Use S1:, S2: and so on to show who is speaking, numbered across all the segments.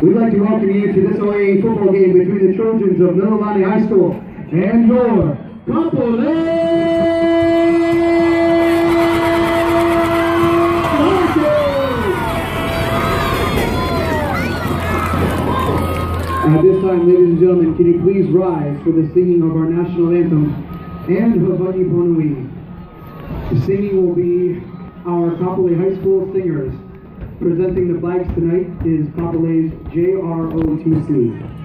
S1: We'd like to welcome you to this OAA football game between the Trojans of Mililani High School and your At this time, ladies and gentlemen, can you please rise for the singing of our national anthem and Havani Ponui. The singing will be our Kapolei High School singers. Presenting the flags tonight is Kapolei's JROTC.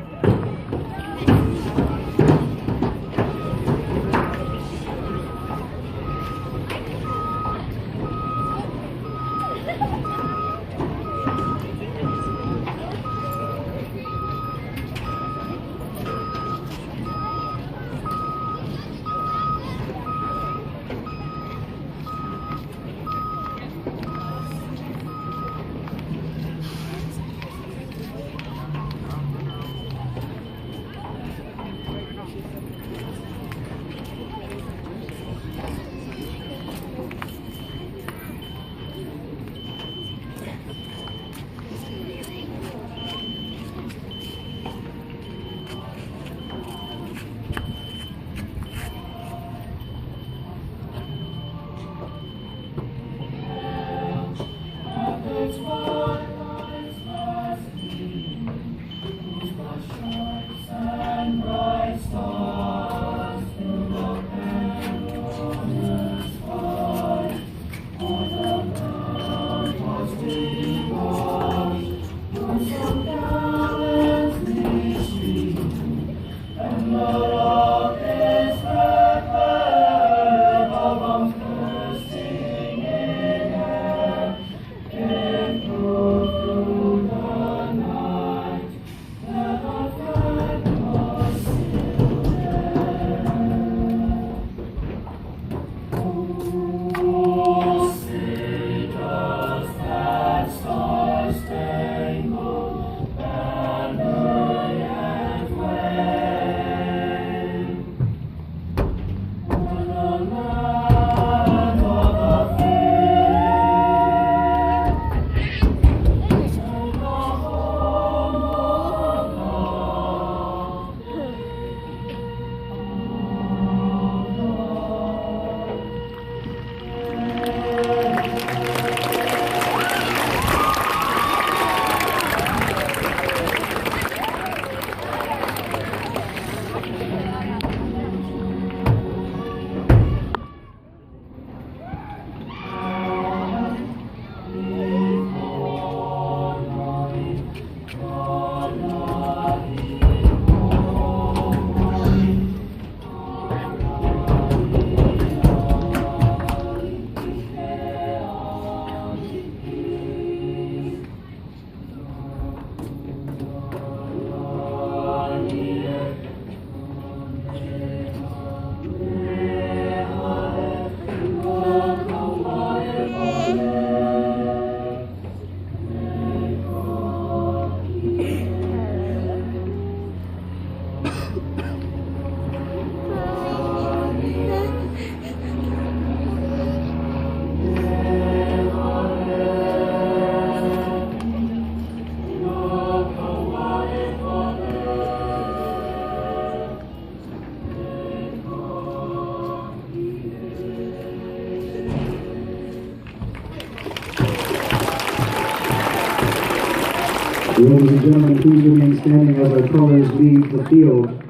S1: Ladies and gentlemen, please remain standing as our colors leave the field.